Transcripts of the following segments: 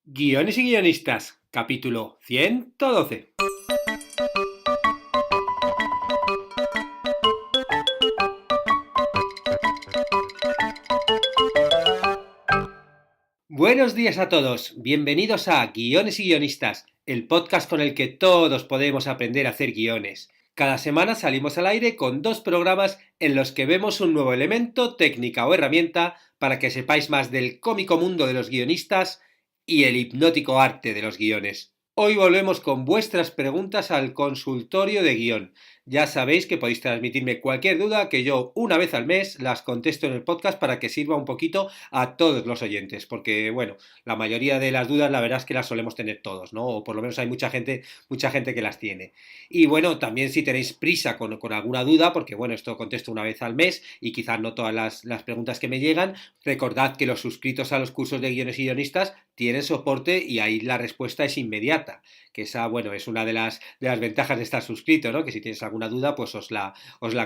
Guiones y guionistas, capítulo 112. Buenos días a todos, bienvenidos a Guiones y guionistas, el podcast con el que todos podemos aprender a hacer guiones. Cada semana salimos al aire con 2 programas en los que vemos un nuevo elemento, técnica o herramienta para que sepáis más del cómico mundo de los guionistas y el hipnótico arte de los guiones. Hoy volvemos con vuestras preguntas al consultorio de guión. Ya sabéis que podéis transmitirme cualquier duda que yo una vez al mes las contesto en el podcast para que sirva un poquito a todos los oyentes, porque bueno, la mayoría de las dudas la verdad es que las solemos tener todos, ¿no? O por lo menos hay mucha gente que las tiene. Y bueno, también si tenéis prisa con alguna duda, porque bueno, esto contesto una vez al mes y quizás no todas las preguntas que me llegan, recordad que los suscritos a los cursos de guiones y guionistas tienen soporte y ahí la respuesta es inmediata, que esa, bueno, es una de las ventajas de estar suscrito, ¿no? Que si tienes alguna duda, pues os la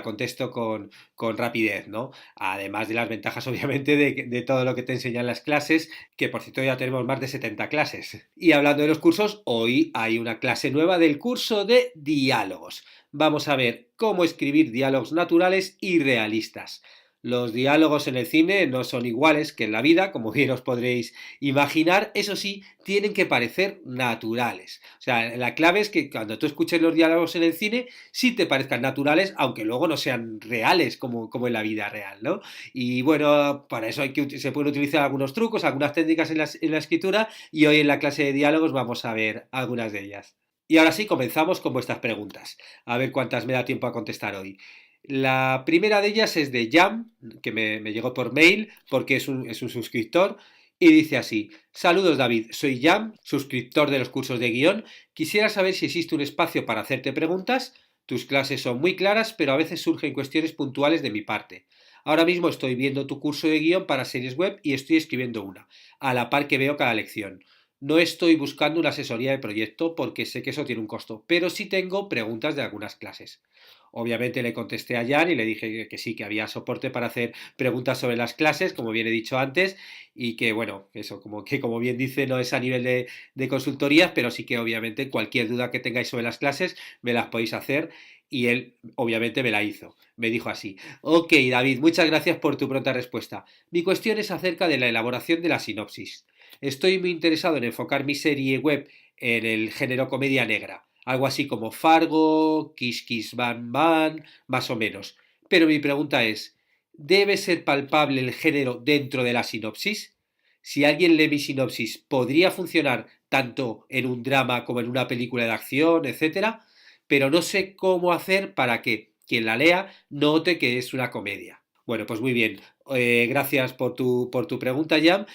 contesto con rapidez, ¿no? Además de las ventajas, obviamente, de todo lo que te enseñan las clases, que por cierto ya tenemos más de 70 clases. Y hablando de los cursos, hoy hay una clase nueva del curso de diálogos. Vamos a ver cómo escribir diálogos naturales y realistas. Los diálogos en el cine no son iguales que en la vida, como bien os podréis imaginar, eso sí, tienen que parecer naturales. O sea, la clave es que cuando tú escuches los diálogos en el cine, sí te parezcan naturales, aunque luego no sean reales como en la vida real, ¿no? Y bueno, para eso se pueden utilizar algunos trucos, algunas técnicas en la escritura, y hoy en la clase de diálogos vamos a ver algunas de ellas. Y ahora sí, comenzamos con vuestras preguntas. A ver cuántas me da tiempo a contestar hoy. La primera de ellas es de Jam, que me llegó por mail porque es un suscriptor, y dice así: Saludos David, soy Jam, suscriptor de los cursos de guión. Quisiera saber si existe un espacio para hacerte preguntas. Tus clases son muy claras, pero a veces surgen cuestiones puntuales de mi parte. Ahora mismo estoy viendo tu curso de guión para series web y estoy escribiendo una, a la par que veo cada lección. No estoy buscando una asesoría de proyecto porque sé que eso tiene un costo, pero sí tengo preguntas de algunas clases. Obviamente le contesté a Jan y le dije que sí, que había soporte para hacer preguntas sobre las clases, como bien he dicho antes, y que bueno, eso, como bien dice, no es a nivel de consultorías, pero sí que obviamente cualquier duda que tengáis sobre las clases me las podéis hacer. Y él obviamente me la hizo. Me dijo así: Ok, David, muchas gracias por tu pronta respuesta. Mi cuestión es acerca de la elaboración de la sinopsis. Estoy muy interesado en enfocar mi serie web en el género comedia negra, algo así como Fargo, Kiss Kiss Van Van, más o menos. Pero mi pregunta es, ¿debe ser palpable el género dentro de la sinopsis? Si alguien lee mi sinopsis, ¿podría funcionar tanto en un drama como en una película de acción, etcétera? Pero no sé cómo hacer para que quien la lea note que es una comedia. Bueno, pues muy bien. Gracias por tu pregunta, Jan.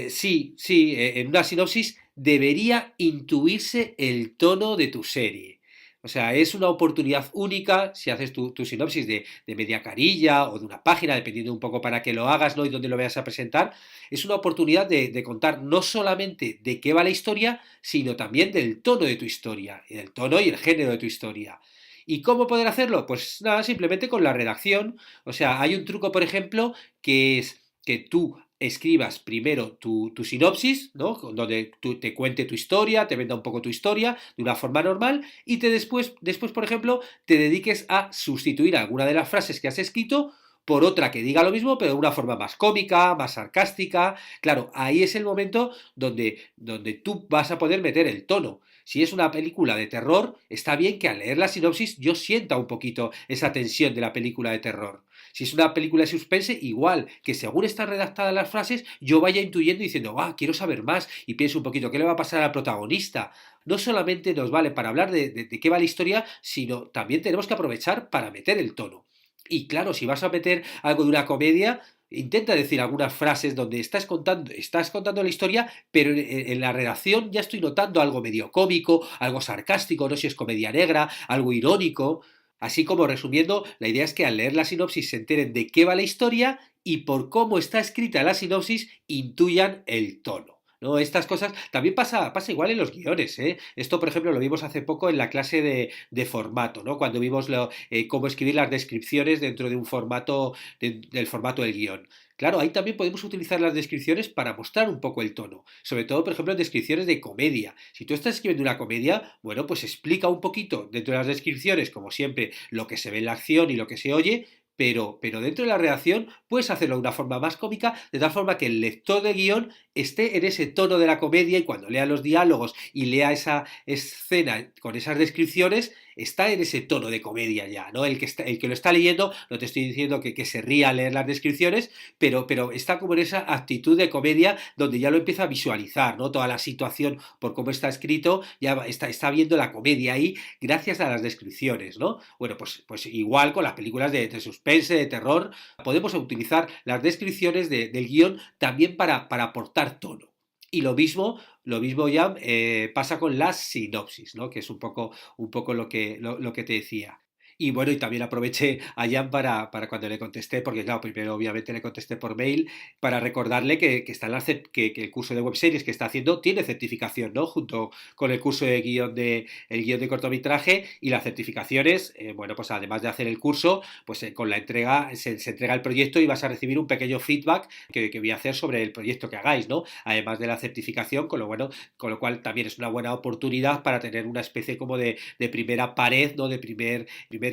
Sí, en una sinopsis debería intuirse el tono de tu serie. O sea, es una oportunidad única si haces tu sinopsis de media carilla o de una página, dependiendo un poco para qué lo hagas, ¿no? Y dónde lo vayas a presentar. Es una oportunidad de contar no solamente de qué va la historia, sino también del tono de tu historia, y del tono y el género de tu historia. ¿Y cómo poder hacerlo? Pues nada, simplemente con la redacción. O sea, hay un truco, por ejemplo, que es que tú escribas primero tu sinopsis, ¿no? Donde tú te cuente tu historia, te venda un poco tu historia de una forma normal y después, por ejemplo, te dediques a sustituir alguna de las frases que has escrito por otra que diga lo mismo, pero de una forma más cómica, más sarcástica. Claro, ahí es el momento donde tú vas a poder meter el tono. Si es una película de terror, está bien que al leer la sinopsis yo sienta un poquito esa tensión de la película de terror. Si es una película de suspense, igual, que según están redactadas las frases, yo vaya intuyendo y diciendo, quiero saber más, y pienso un poquito, ¿qué le va a pasar al protagonista? No solamente nos vale para hablar de qué va la historia, sino también tenemos que aprovechar para meter el tono. Y claro, si vas a meter algo de una comedia, intenta decir algunas frases donde estás contando la historia, pero en la redacción ya estoy notando algo medio cómico, algo sarcástico, no sé si es comedia negra, algo irónico. Así como resumiendo, la idea es que al leer la sinopsis se enteren de qué va la historia y por cómo está escrita la sinopsis intuyan el tono. ¿no? Estas cosas también pasa igual en los guiones, ¿eh? Esto, por ejemplo, lo vimos hace poco en la clase de formato, ¿no? Cuando vimos cómo escribir las descripciones dentro de un formato, del formato del guión. Claro, ahí también podemos utilizar las descripciones para mostrar un poco el tono. Sobre todo, por ejemplo, en descripciones de comedia. Si tú estás escribiendo una comedia, bueno, pues explica un poquito dentro de las descripciones, como siempre, lo que se ve en la acción y lo que se oye, pero dentro de la redacción puedes hacerlo de una forma más cómica, de tal forma que el lector de guión esté en ese tono de la comedia y cuando lea los diálogos y lea esa escena con esas descripciones, está en ese tono de comedia ya, ¿no? El que lo está leyendo, no te estoy diciendo que se ría al leer las descripciones, pero está como en esa actitud de comedia donde ya lo empieza a visualizar, ¿no? Toda la situación por cómo está escrito, ya está viendo la comedia ahí gracias a las descripciones, ¿no? Bueno, pues igual con las películas de suspense, de terror, podemos utilizar las descripciones del guión también para aportar tono. Y lo mismo ya pasa con la sinopsis, ¿no? Que es un poco lo que te decía. Y bueno, y también aproveché a Jan para cuando le contesté, porque claro, primero obviamente le contesté por mail, para recordarle que está en que el curso de webseries que está haciendo tiene certificación, ¿no? Junto con el curso el guión de cortometraje y las certificaciones, bueno, pues además de hacer el curso, pues con la entrega, se entrega el proyecto y vas a recibir un pequeño feedback que voy a hacer sobre el proyecto que hagáis, ¿no? Además de la certificación, con lo cual también es una buena oportunidad para tener una especie como de primera pared, ¿no? De primer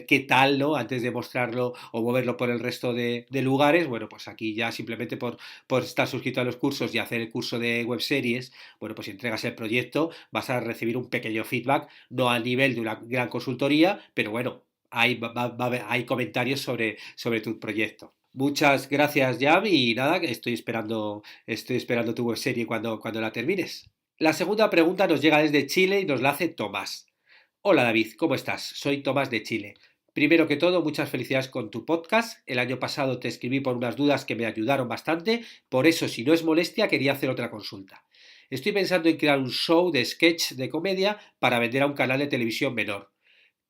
qué tal, ¿no? Antes de mostrarlo o moverlo por el resto de lugares. Bueno, pues aquí ya simplemente por estar suscrito a los cursos y hacer el curso de web series, bueno, pues si entregas el proyecto vas a recibir un pequeño feedback, no a nivel de una gran consultoría, pero bueno, hay comentarios sobre tu proyecto. Muchas gracias, Jam, y nada, que estoy esperando tu webserie cuando la termines. La segunda pregunta nos llega desde Chile y nos la hace Tomás. Hola David, ¿cómo estás? Soy Tomás de Chile. Primero que todo, muchas felicidades con tu podcast. El año pasado te escribí por unas dudas que me ayudaron bastante, por eso, si no es molestia, quería hacer otra consulta. Estoy pensando en crear un show de sketch de comedia para vender a un canal de televisión menor.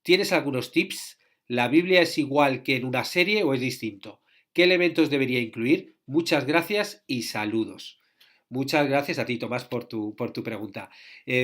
¿Tienes algunos tips? ¿La Biblia es igual que en una serie o es distinto? ¿Qué elementos debería incluir? Muchas gracias y saludos. Muchas gracias a ti, Tomás, por tu pregunta.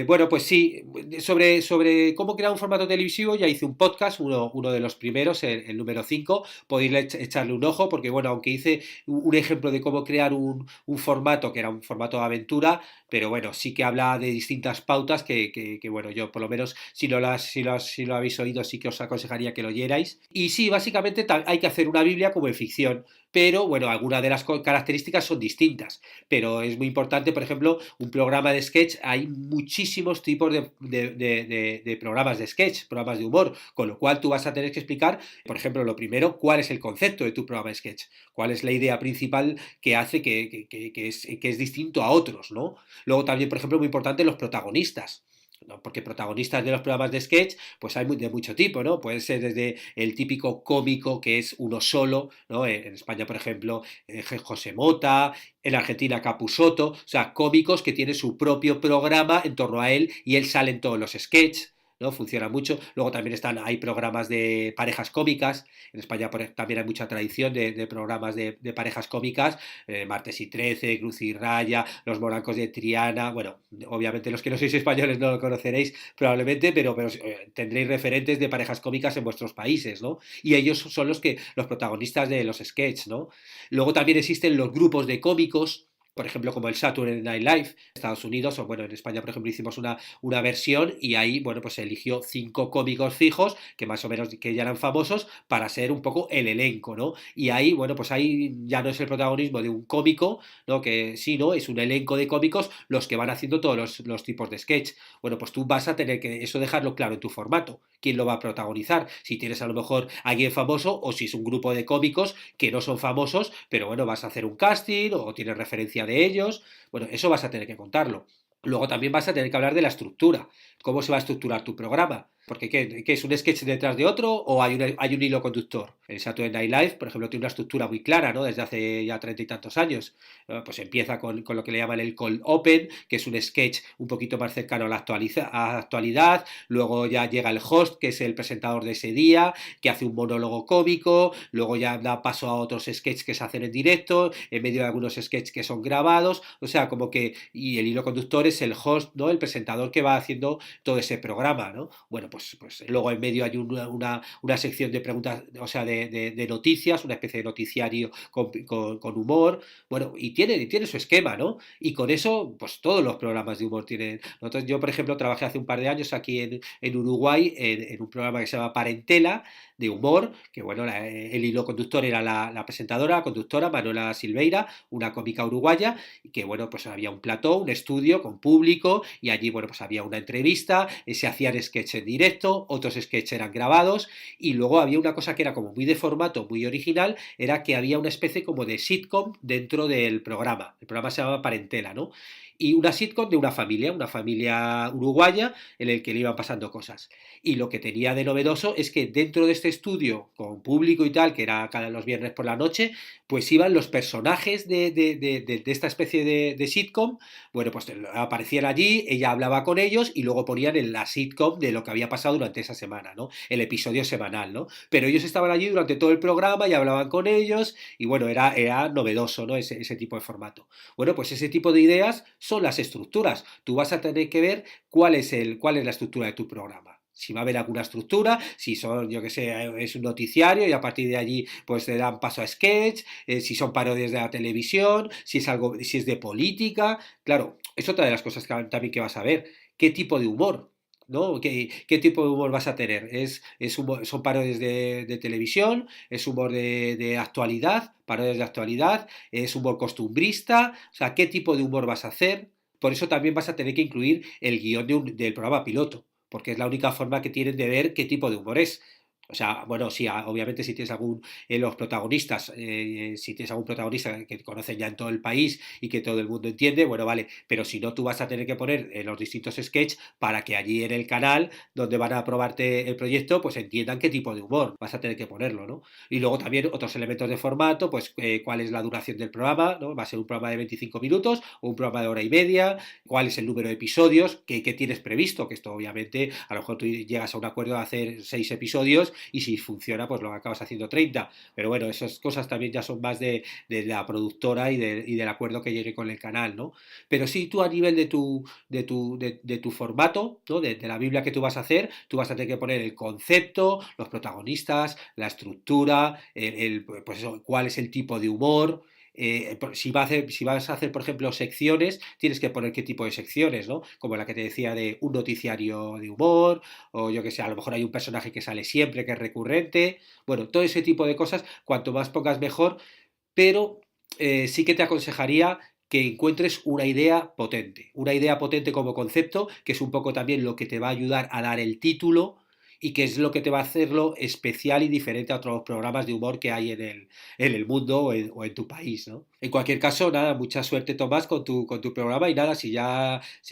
Bueno, pues sí, sobre cómo crear un formato televisivo, ya hice un podcast, uno de los primeros, el número 5. Podéis echarle un ojo, porque bueno, aunque hice un ejemplo de cómo crear un formato, que era un formato de aventura, pero bueno, sí que habla de distintas pautas que, bueno, yo por lo menos, si lo habéis oído, sí que os aconsejaría que lo oyerais. Y sí, básicamente hay que hacer una Biblia como en ficción, pero bueno, algunas de las características son distintas, pero es muy importante, por ejemplo, un programa de sketch, hay muchísimos tipos de programas de sketch, programas de humor, con lo cual tú vas a tener que explicar, por ejemplo, lo primero, cuál es el concepto de tu programa de sketch, cuál es la idea principal que hace que es distinto a otros, ¿no? Luego también, por ejemplo, muy importante los protagonistas. ¿No? Porque protagonistas de los programas de sketch, pues hay de mucho tipo, ¿no? Puede ser desde el típico cómico que es uno solo, ¿no? En España, por ejemplo, José Mota, en Argentina Capusotto, o sea, cómicos que tienen su propio programa en torno a él y él sale en todos los sketches. ¿No? Funciona mucho. Luego también hay programas de parejas cómicas. En España también hay mucha tradición de programas de parejas cómicas. Martes y 13, Cruz y Raya, Los Morancos de Triana. Bueno, obviamente los que no sois españoles no lo conoceréis probablemente, pero tendréis referentes de parejas cómicas en vuestros países, ¿no? Y ellos son los protagonistas de los sketches, ¿no? Luego también existen los grupos de cómicos, por ejemplo, como el Saturday Night Live, en Estados Unidos, o bueno, en España, por ejemplo, hicimos una versión y ahí, bueno, pues se eligió 5 cómicos fijos, que más o menos que ya eran famosos, para ser un poco el elenco, ¿no? Y ahí, bueno, pues ahí ya no es el protagonismo de un cómico, ¿no? Que sí, ¿no? Es un elenco de cómicos los que van haciendo todos los tipos de sketch. Bueno, pues tú vas a tener que eso dejarlo claro en tu formato. ¿Quién lo va a protagonizar? Si tienes a lo mejor a alguien famoso o si es un grupo de cómicos que no son famosos, pero bueno, vas a hacer un casting o tienes referencia de ellos. Bueno, eso vas a tener que contarlo. Luego también vas a tener que hablar de la estructura, cómo se va a estructurar tu programa. Porque ¿qué es un sketch detrás de otro o hay un hilo conductor? El Saturday Night Live, por ejemplo, tiene una estructura muy clara, ¿no? Desde hace ya 30 y tantos años. Pues empieza con lo que le llaman el cold open, que es un sketch un poquito más cercano a a la actualidad. Luego ya llega el host, que es el presentador de ese día, que hace un monólogo cómico. Luego ya da paso a otros sketches que se hacen en directo, en medio de algunos sketches que son grabados. O sea, como que, y el hilo conductor es el host, ¿no? El presentador que va haciendo todo ese programa, ¿no? Bueno, pues luego en medio hay una sección de preguntas, o sea, de noticias, una especie de noticiario con humor. Bueno, y tiene su esquema, ¿no? Y con eso, pues todos los programas de humor tienen. Nosotros, yo, por ejemplo, trabajé hace un par de años aquí en Uruguay en un programa que se llama Parentela, de humor, que bueno, el hilo conductor era la presentadora, la conductora Manuela Silveira, una cómica uruguaya, y que bueno, pues había un plató, un estudio con público, y allí, bueno, pues había una entrevista, se hacían sketches en directo, otros sketches eran grabados, y luego había una cosa que era como muy de formato, muy original, era que había una especie como de sitcom dentro del programa. El programa se llamaba Parentela, ¿no? Y una sitcom de una familia uruguaya en el que le iban pasando cosas. Y lo que tenía de novedoso es que dentro de este estudio, con público y tal, que era cada los viernes por la noche, pues iban los personajes de esta especie de sitcom, bueno, pues aparecían allí, ella hablaba con ellos y luego ponían en la sitcom de lo que había pasado durante esa semana, ¿no? El episodio semanal, ¿no? Pero ellos estaban allí durante todo el programa y hablaban con ellos y bueno, era novedoso, ¿no? Ese tipo de formato. Bueno, pues ese tipo de ideas son las estructuras. Tú vas a tener que ver cuál es la estructura de tu programa. Si va a haber alguna estructura, si son, yo que sé, es un noticiario y a partir de allí pues te dan paso a sketch, si son parodias de la televisión, si es de política, claro, es otra de las cosas también que vas a ver. ¿Qué tipo de humor? ¿No? ¿Qué tipo de humor vas a tener? ¿Son parodias de televisión? ¿Es humor de actualidad? ¿Parodias de actualidad? ¿Es humor costumbrista? O sea, ¿qué tipo de humor vas a hacer? Por eso también vas a tener que incluir el guión del programa piloto, porque es la única forma que tienen de ver qué tipo de humor es. O sea, bueno, sí, obviamente si tienes los protagonistas, si tienes algún protagonista que conocen ya en todo el país y que todo el mundo entiende, bueno, vale, pero si no, tú vas a tener que poner los distintos sketches para que allí en el canal donde van a aprobarte el proyecto, pues entiendan qué tipo de humor vas a tener que ponerlo, ¿no? Y luego también otros elementos de formato, pues cuál es la duración del programa, ¿no? Va a ser un programa de 25 minutos o un programa de hora y media, cuál es el número de episodios, qué tienes previsto, que esto obviamente, a lo mejor tú llegas a un acuerdo de hacer 6 episodios y si funciona, pues lo acabas haciendo 30. Pero bueno, esas cosas también ya son más de la productora y del acuerdo que llegue con el canal, ¿no? Pero sí, tú a nivel de tu formato, ¿no? De la Biblia que tú vas a hacer, tú vas a tener que poner el concepto, los protagonistas, la estructura, pues eso, cuál es el tipo de humor. Si vas a hacer, por ejemplo, secciones, tienes que poner qué tipo de secciones, ¿no? Como la que te decía de un noticiario de humor, o yo que sé, a lo mejor hay un personaje que sale siempre, que es recurrente. Bueno, todo ese tipo de cosas, cuanto más pongas mejor, pero sí que te aconsejaría que encuentres una idea potente como concepto, que es un poco también lo que te va a ayudar a dar el título y que es lo que te va a hacerlo especial y diferente a otros programas de humor que hay en el mundo o en tu país, ¿no? En cualquier caso, nada, mucha suerte Tomás con tu programa y nada, si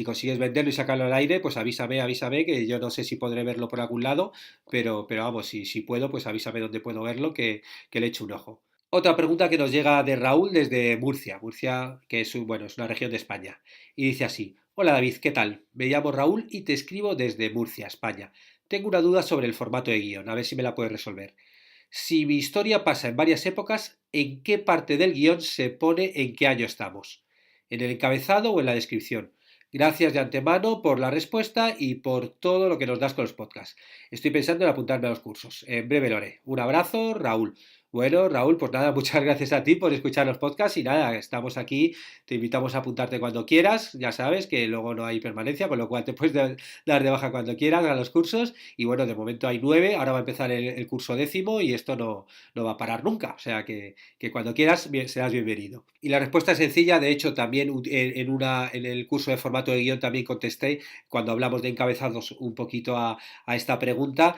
consigues venderlo y sacarlo al aire, pues avísame, que yo no sé si podré verlo por algún lado, pero vamos, si puedo, pues avísame dónde puedo verlo, que le eche un ojo. Otra pregunta que nos llega de Raúl desde Murcia, que bueno, es una región de España. Y dice así: Hola David, ¿qué tal? Me llamo Raúl y te escribo desde Murcia, España. Tengo una duda sobre el formato de guión, a ver si me la puedes resolver. Si mi historia pasa en varias épocas, ¿en qué parte del guión se pone en qué año estamos? ¿En el encabezado o en la descripción? Gracias de antemano por la respuesta y por todo lo que nos das con los podcasts. Estoy pensando en apuntarme a los cursos. En breve lo haré. Un abrazo, Raúl. Bueno, Raúl, pues nada, muchas gracias a ti por escuchar los podcasts y nada, estamos aquí, te invitamos a apuntarte cuando quieras, ya sabes que luego no hay permanencia, con lo cual te puedes dar de baja cuando quieras a los cursos y bueno, de momento hay 9, ahora va a empezar el curso 10º y esto no va a parar nunca, o sea que cuando quieras serás bienvenido. Y la respuesta es sencilla, de hecho también en el curso de formato de guión también contesté cuando hablamos de encabezados un poquito a esta pregunta.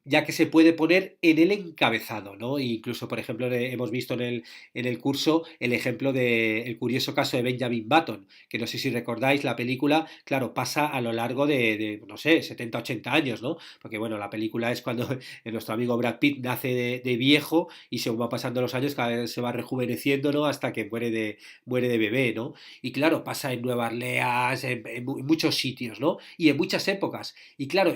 ya que se puede poner en el encabezado, ¿no? E incluso, por ejemplo, hemos visto en el curso el ejemplo del curioso caso de Benjamin Button, que no sé si recordáis, la película, claro, pasa a lo largo no sé, 70, 80 años, ¿no? Porque, bueno, la película es cuando nuestro amigo Brad Pitt nace de viejo y según va pasando los años, cada vez se va rejuveneciendo, ¿no? Hasta que muere de bebé, ¿no? Y claro, pasa en Nueva Orleans, en muchos sitios, ¿no? Y en muchas épocas. Y claro,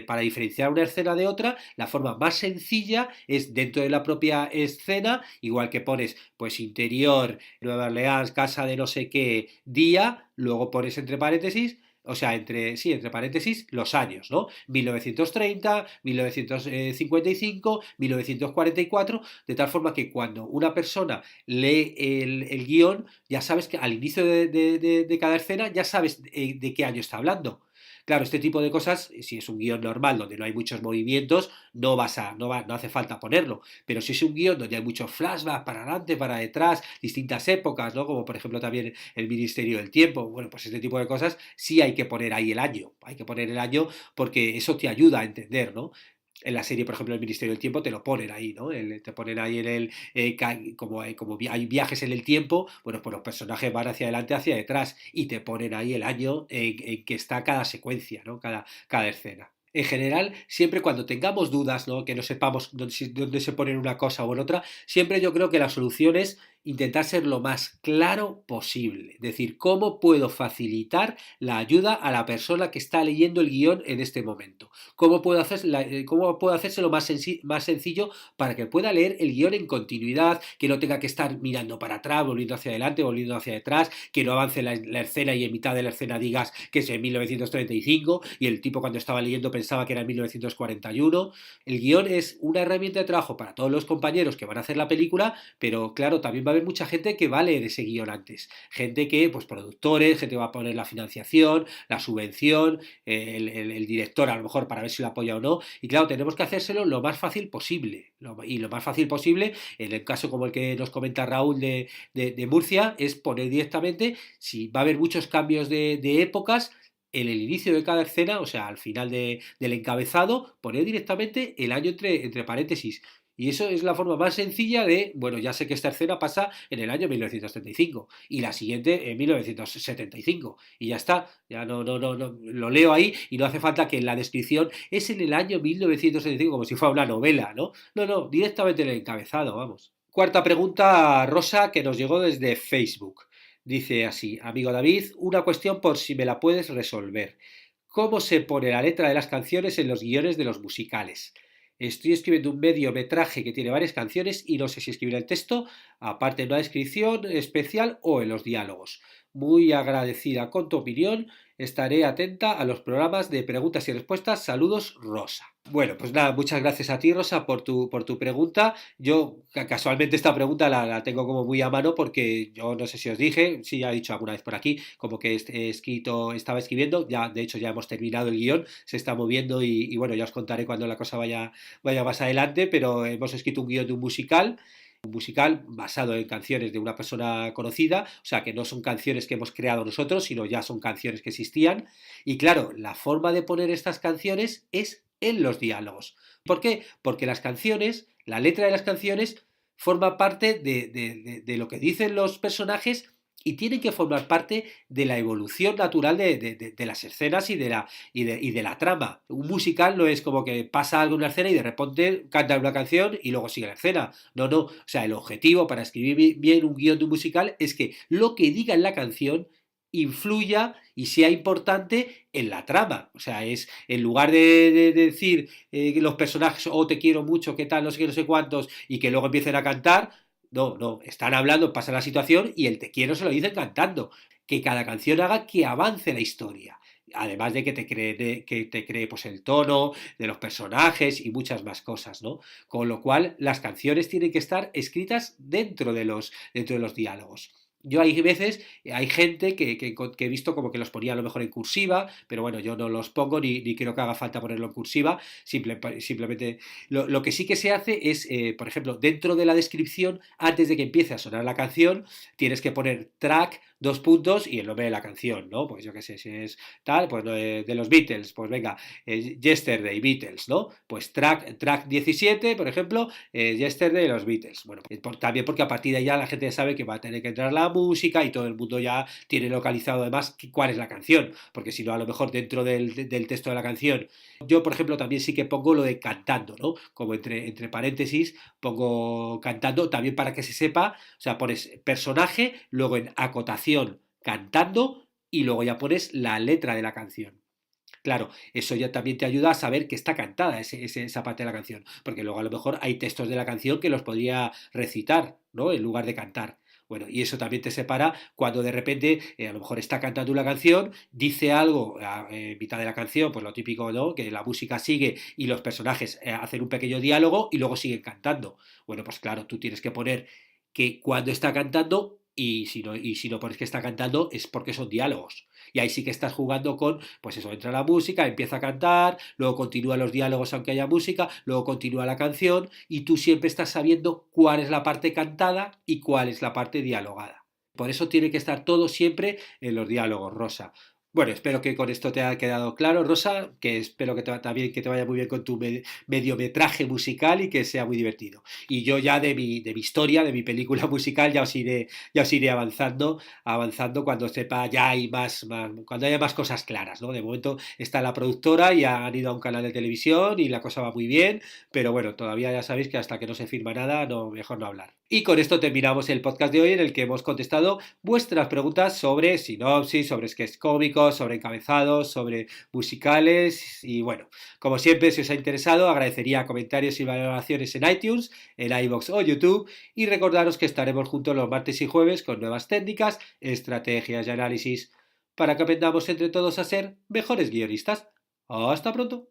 para diferenciar una escena de otra, la forma más sencilla es dentro de la propia escena, igual que pones pues interior, Nueva Orleans, casa de no sé qué, día, luego pones entre paréntesis, o sea, entre paréntesis, los años, ¿no? 1930, 1955, 1944, de tal forma que cuando una persona lee el guión, ya sabes que al inicio de cada escena, ya sabes de qué año está hablando. Claro, este tipo de cosas, si es un guión normal donde no hay muchos movimientos, no hace falta ponerlo. Pero si es un guión donde hay muchos flashbacks para adelante, para detrás, distintas épocas, ¿no? Como por ejemplo también el Ministerio del Tiempo, bueno, pues este tipo de cosas sí hay que poner ahí el año. Hay que poner el año porque eso te ayuda a entender, ¿no? En la serie, por ejemplo, el Ministerio del Tiempo te lo ponen ahí, ¿no? Te ponen ahí como hay viajes en el tiempo, bueno, pues los personajes van hacia adelante, hacia detrás, y te ponen ahí el año en que está cada secuencia, ¿no? Cada escena. En general, siempre cuando tengamos dudas, ¿no? Que no sepamos dónde se pone una cosa o en otra, siempre yo creo que la solución es intentar ser lo más claro posible. Es decir, cómo puedo facilitar la ayuda a la persona que está leyendo el guión en este momento. Cómo puedo hacérselo más sencillo para que pueda leer el guión en continuidad, que no tenga que estar mirando para atrás, volviendo hacia adelante, volviendo hacia detrás, que no avance la escena y en mitad de la escena digas que es en 1935 y el tipo cuando estaba leyendo pensaba que era en 1941. El guión es una herramienta de trabajo para todos los compañeros que van a hacer la película, pero claro, también va a haber mucha gente que va a leer ese guión antes. Gente que, pues productores, gente que va a poner la financiación, la subvención, el director a lo mejor para ver si lo apoya o no. Y claro, tenemos que hacérselo lo más fácil posible. Y lo más fácil posible, en el caso como el que nos comenta Raúl de Murcia, es poner directamente, si va a haber muchos cambios de épocas, en el inicio de cada escena, o sea, al final del encabezado, poner directamente el año entre paréntesis. Y eso es la forma más sencilla de, bueno, ya sé que esta escena pasa en el año 1935 y la siguiente en 1975 y ya está, ya no, lo leo ahí y no hace falta que en la descripción es en el año 1975 como si fuera una novela, ¿no? No, directamente en el encabezado, vamos. Cuarta pregunta, Rosa, que nos llegó desde Facebook. Dice así, amigo David, una cuestión por si me la puedes resolver. ¿Cómo se pone la letra de las canciones en los guiones de los musicales? Estoy escribiendo un mediometraje que tiene varias canciones y no sé si escribir el texto, aparte en una descripción especial o en los diálogos. Muy agradecida con tu opinión, estaré atenta a los programas de preguntas y respuestas. Saludos, Rosa. Bueno, pues nada, muchas gracias a ti, Rosa, por tu pregunta. Yo casualmente esta pregunta la tengo como muy a mano porque yo no sé si os dije, sí, ya he dicho alguna vez por aquí, como que estaba escribiendo, ya de hecho ya hemos terminado el guión, se está moviendo y bueno, ya os contaré cuando la cosa vaya más adelante, pero hemos escrito un guión de un musical basado en canciones de una persona conocida, o sea que no son canciones que hemos creado nosotros, sino ya son canciones que existían. Y claro, la forma de poner estas canciones es en los diálogos. ¿Por qué? Porque las canciones, la letra de las canciones, forma parte de lo que dicen los personajes y tienen que formar parte de la evolución natural de las escenas y de la trama. Un musical no es como que pasa algo en una escena y de repente cantan una canción y luego sigue la escena. No. O sea, el objetivo para escribir bien un guión de un musical es que lo que diga en la canción influya y sea importante en la trama. O sea, es en lugar de decir los personajes, oh, te quiero mucho, qué tal, no sé qué, no sé cuántos, y que luego empiecen a cantar, no, están hablando, pasa la situación y el te quiero se lo dicen cantando. Que cada canción haga que avance la historia. Además de que te cree pues, el tono de los personajes y muchas más cosas, ¿no? Con lo cual, las canciones tienen que estar escritas dentro de los diálogos. Yo hay veces, hay gente que he visto como que los ponía a lo mejor en cursiva, pero bueno, yo no los pongo ni creo que haga falta ponerlo en cursiva, simplemente lo que sí que se hace es, por ejemplo, dentro de la descripción, antes de que empiece a sonar la canción, tienes que poner track, dos puntos y el nombre de la canción, ¿no? Pues yo qué sé, si es tal, pues de los Beatles, pues venga, Yesterday, Beatles, ¿no? Pues track 17, por ejemplo, Yesterday de los Beatles. Bueno, también porque a partir de ahí ya la gente sabe que va a tener que entrar la música y todo el mundo ya tiene localizado además cuál es la canción, porque si no, a lo mejor dentro del texto de la canción, yo por ejemplo también sí que pongo lo de cantando, ¿no? Como entre paréntesis pongo cantando, también para que se sepa, o sea, pones personaje, luego en acotación cantando y luego ya pones la letra de la canción. Claro, eso ya también te ayuda a saber que está cantada esa parte de la canción, porque luego a lo mejor hay textos de la canción que los podría recitar, ¿no? En lugar de cantar. Bueno, y eso también te separa cuando de repente a lo mejor está cantando una canción, dice algo en mitad de la canción, pues lo típico, ¿no? Que la música sigue y los personajes hacen un pequeño diálogo y luego siguen cantando. Bueno, pues claro, tú tienes que poner que cuando está cantando y si no pones que está cantando es porque son diálogos. Y ahí sí que estás jugando con, pues eso, entra la música, empieza a cantar, luego continúan los diálogos aunque haya música, luego continúa la canción y tú siempre estás sabiendo cuál es la parte cantada y cuál es la parte dialogada. Por eso tiene que estar todo siempre en los diálogos, Rosa. Bueno, espero que con esto te haya quedado claro, Rosa, que espero que también que te vaya muy bien con tu mediometraje musical y que sea muy divertido. Y yo ya de mi historia, de mi película musical, ya os iré avanzando cuando sepa ya hay cuando haya más cosas claras, ¿no? De momento está la productora y han ido a un canal de televisión y la cosa va muy bien, pero bueno, todavía ya sabéis que hasta que no se firma nada, no, mejor no hablar. Y con esto terminamos el podcast de hoy en el que hemos contestado vuestras preguntas sobre sinopsis, sobre sketches cómicos, sobre encabezados, sobre musicales y bueno, como siempre, si os ha interesado, agradecería comentarios y valoraciones en iTunes, en iVoox o YouTube y recordaros que estaremos juntos los martes y jueves con nuevas técnicas, estrategias y análisis para que aprendamos entre todos a ser mejores guionistas. ¡Hasta pronto!